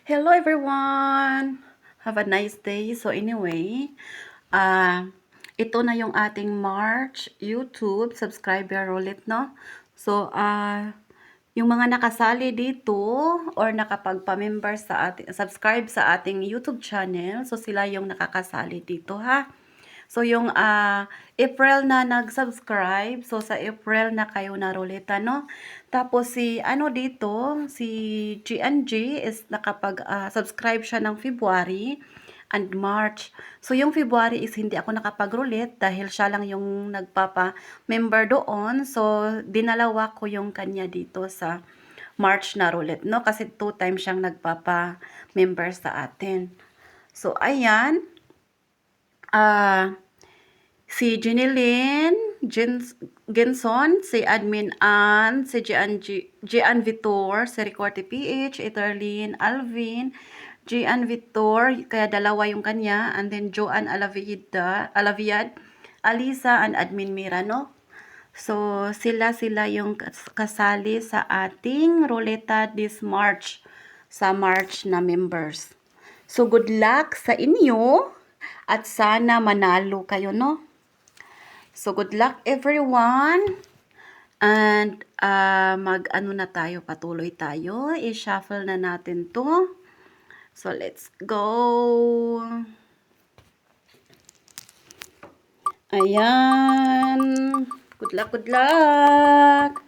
Hello everyone! Have a nice day. So anyway, ito na yung ating March YouTube subscriber ulit, no? So, yung mga nakasali dito or nakapagpa-member sa ating, subscribe sa ating YouTube channel, so sila yung nakakasali dito, ha? So, yung April na nag-subscribe, so sa April na kayo naruleta, no? Tapos si, ano dito, si GNG is nakapag-subscribe siya ng February and March. So, yung February is hindi ako nakapag-roulette dahil siya lang yung nagpapa-member doon. So, dinalawa ko yung kanya dito sa March na roulette, no? Kasi 2 times siyang nagpapa-member sa atin. So, ayan. Si Jeneline Genson, si Admin Ann, si Gian Vitor, si Ricorte PH, Eterlyn Alvin, Gian Vitor, kaya dalawa yung kanya, and then Joanne Alaviad, Alisa, and Admin Mirano. So, sila yung kasali sa ating Roleta this March, sa March na members. So, good luck sa inyo at sana manalo kayo, no? So, good luck everyone. And, mag-ano na tayo, patuloy tayo. I-shuffle na natin to. So, let's go. Ayan. Good luck, good luck.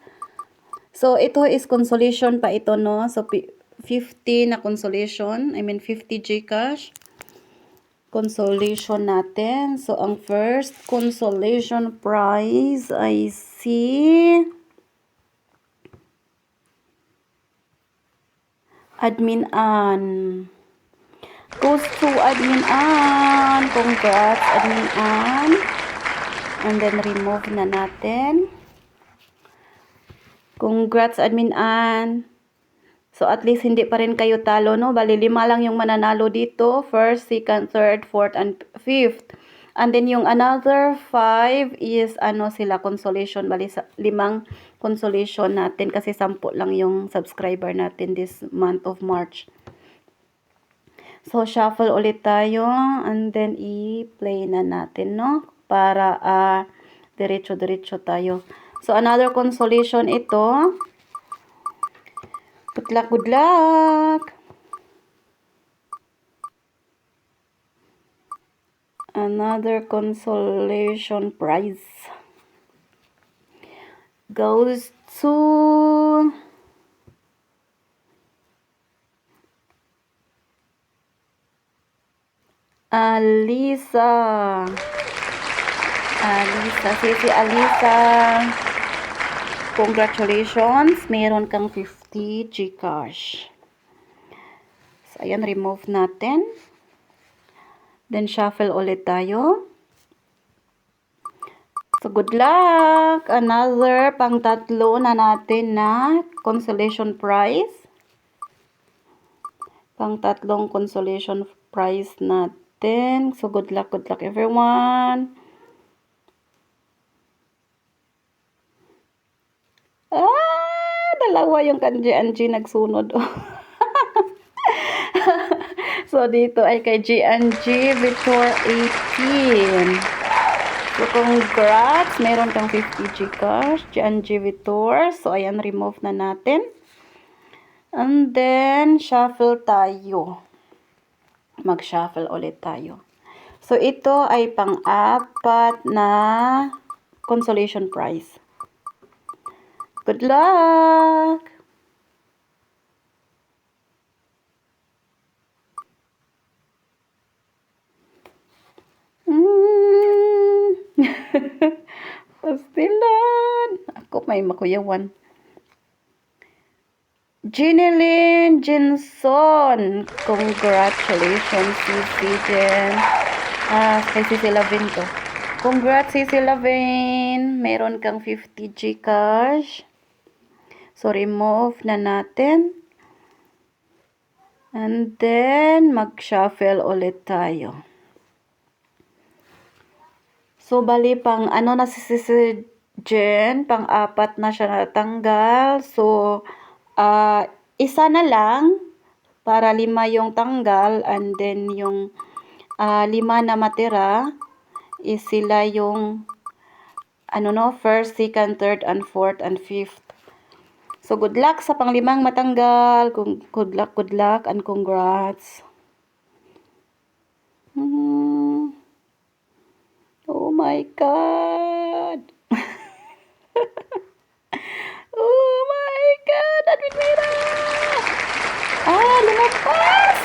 So, ito is consolation pa ito, no? So, 50 na consolation. I mean, 50 Gcash. Consolation natin. So, ang first consolation prize I see Admin Ann. Goes to Admin Ann. Congrats, Admin Ann. And then, remove na natin. Congrats, Admin Ann. So, at least hindi pa rin kayo talo, no? Bali, 5 lang yung mananalo dito. First, second, third, fourth, and fifth. And then, yung another 5 is, sila, consolation. Bali, 5 consolation natin kasi 10 lang yung subscriber natin this month of March. So, shuffle ulit tayo. And then, i-play na natin, no? Para, diretso-diretso tayo. So, another consolation ito. Good luck, good luck. Another consolation prize goes to Alisa. Sisi Alisa. Congratulations, meron kang 50 Gcash. So, ayan, remove natin. Then, shuffle ulit tayo. So, good luck! Another pang-tatlo na natin na consolation prize. Pang-tatlong consolation prize natin. So, good luck everyone! Dalawa yung kanji-anji nagsunod. So, dito ay kay GNG Victor 18. So, congrats! Meron kang 50 Gcash, GNG Victor. So, ayan, remove na natin. And then, shuffle tayo. Mag-shuffle ulit tayo. So, ito ay pang-apat na consolation prize. Good luck! Pastilan! Ako may makuyawan. Jeneline Jenson. Congratulations, Sisi Jen. Kay Sisi Lavin to. Congrats, Sisi Lavin. Meron kang 50 Gcash. So, remove na natin. And then, mag-shuffle ulit tayo. So, bali pang na si Sisi Jen, pang-apat na siya natanggal. So, isa na lang para 5 yung tanggal, and then yung 5 na matira is sila yung first, second, third, and fourth, and fifth. So, good luck sa panglimang matanggal. Good luck, and congrats. Oh my God! Oh my God! Admin Mira! Lumabas!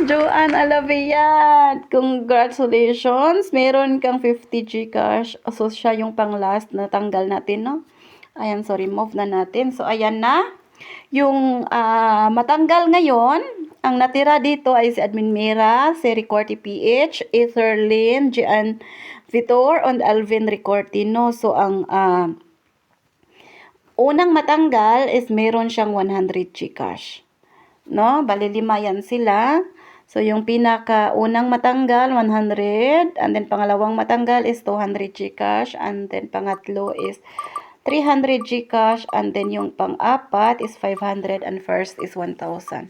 Joanne Alavian, congratulations! Meron kang 50 Gcash. So, siya yung pang last na tanggal natin, no? Ayan, so remove na natin. So, ayan na. Yung matanggal ngayon, ang natira dito ay si Admin Mira, si Ricorti PH, Etherlyn, Gian Vitor, and Alvin Ricortino. So, ang unang matanggal is meron siyang 100 Gcash. No? Bali 5 yan sila. So, yung pinaka-unang matanggal, 100. And then, pangalawang matanggal is 200 Gcash. And then, pangatlo is 300 Gcash. And then, yung pang-apat is 500. And first is 1,000.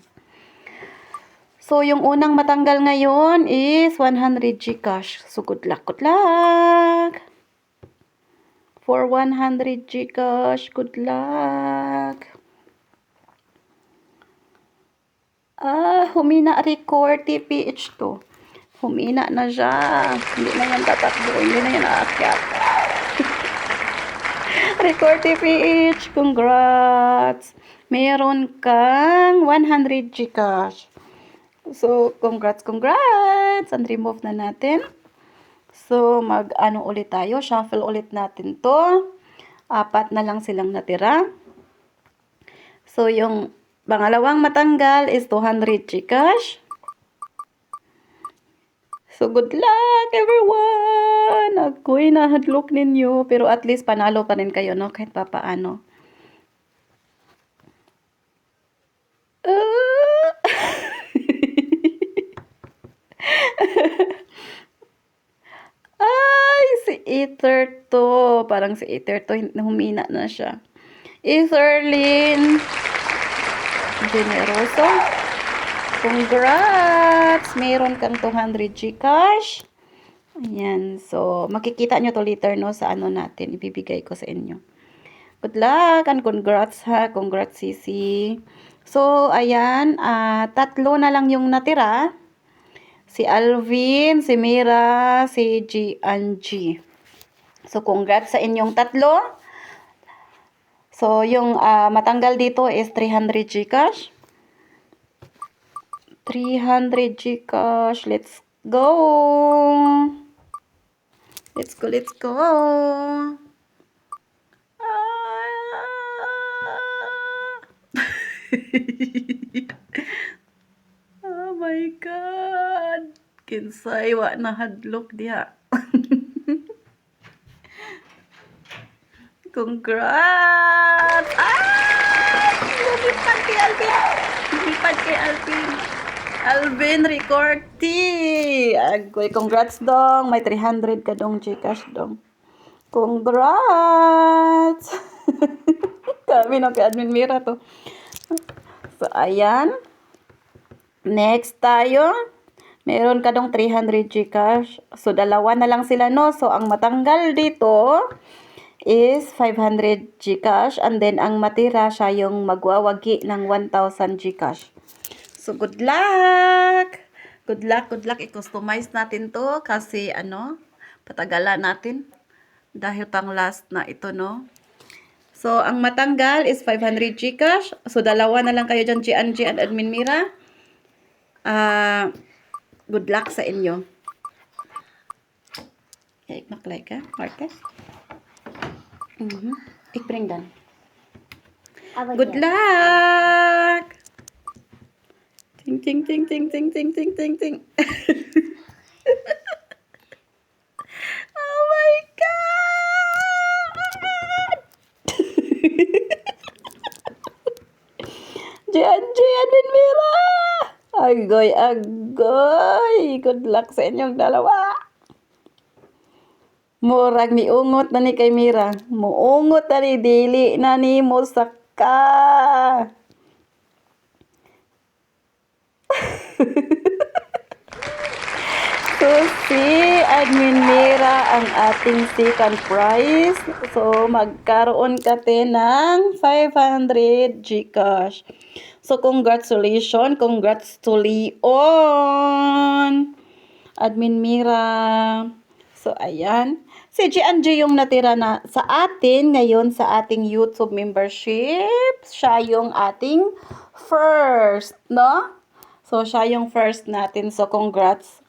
So, yung unang matanggal ngayon is 100 Gcash. So, good luck, good luck! For 100 Gcash, good luck! Humina record TPH to. Humina na siya. Hindi na yan tatakbo. Hindi na yan aakyat. Record TPH, congrats! Meron kang 100 Gcash. So, congrats! And remove na natin. So, mag-ano ulit tayo. Shuffle ulit natin to. 4 na lang silang natira. So, yung pangalawang matanggal is 200 Gcash. So, good luck, everyone! Ako'y nahadlok ninyo. Pero at least panalo pa rin kayo, no? Kahit papaano. Ay, si Ether to. Parang si Ether to, humina na siya. Etherlyn Generoso. Congrats! Meron kang 200 Gcash. Ayan. So, makikita nyo to later, no, sa ano natin. Ibibigay ko sa inyo. Good luck and congrats, ha. Congrats, Sisi. So, ayan. 3 na lang yung natira. Si Alvin, si Mira, si G and G. So, congrats sa inyong 3. So, yung matanggal dito is 300 Gcash. 300 Gcash. Let's go! Let's go! Oh my God! Kinsay wa na hadlok diha. Congrats! Lumipad kay Alvin! Lumipad kay Alvin! Alvin Ricorti! Agoy, congrats dong! May 300 ka dong Gcash dong. Congrats! Kami na kay Admin Mira to. So, ayan. Next tayo. Meron ka dong 300 Gcash. So, 2 na lang sila, no? So, ang matanggal dito is 500 Gcash, and then ang matira siya yung magwawagi ng 1,000 Gcash. So, good luck! Good luck. I-customize natin to kasi patagalan natin dahil pang last na ito, no? So, ang matanggal is 500 Gcash. So, 2 na lang kayo dyan, G and Admin Mira. Good luck sa inyo. Ik maak ka, Marke? Ik bring dan. Good luck! Ting, ting, ting, ting, ting, ting, ting, ting, ting. Oh my God! Jan, Admin Mira! Agoy. Good luck sa inyong dalawa. Murag ni ungot na ni kay Mira. Muungot na ni dili na ni mo saka. So, si Admin Mira ang ating second prize. So, magkaroon ka ng 500 GCash. So, congratulations. Congrats to Leon. Admin Mira. So, ayan. Si G&G yung natira na sa atin ngayon sa ating YouTube membership. Siya yung ating first, no? So, siya yung first natin. So, congrats,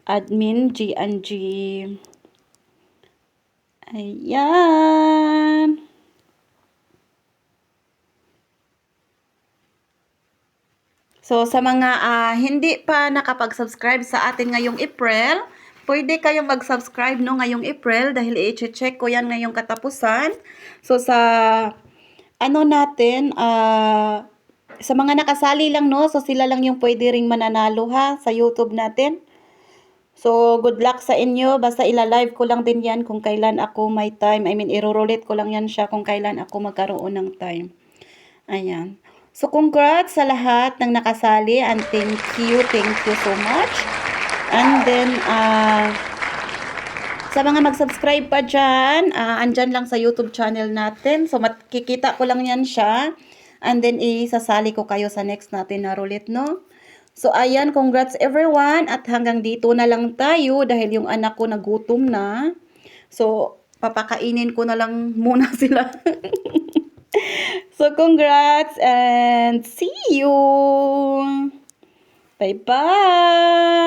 Admin G&G. Ayan. So, sa mga hindi pa nakapag-subscribe sa atin ngayong April, pwede kayong mag-subscribe no ngayong April dahil i-check ko yan ngayong katapusan. So, sa ano natin, sa mga nakasali lang no, so sila lang yung pwede ring mananalo ha sa YouTube natin. So, good luck sa inyo. Basta ila-live ko lang din yan kung kailan ako may time. I mean, iro-roulette ko lang yan siya kung kailan ako magkaroon ng time. Ayan. So, congrats sa lahat ng nakasali and thank you so much. And then, sa mga mag-subscribe pa dyan, andyan lang sa YouTube channel natin. So, makikita ko lang yan siya. And then, isasali ko kayo sa next natin na roulette, no? So, ayan, congrats everyone. At hanggang dito na lang tayo dahil yung anak ko nagutom na. So, papakainin ko na lang muna sila. So, congrats and see you! Bye-bye!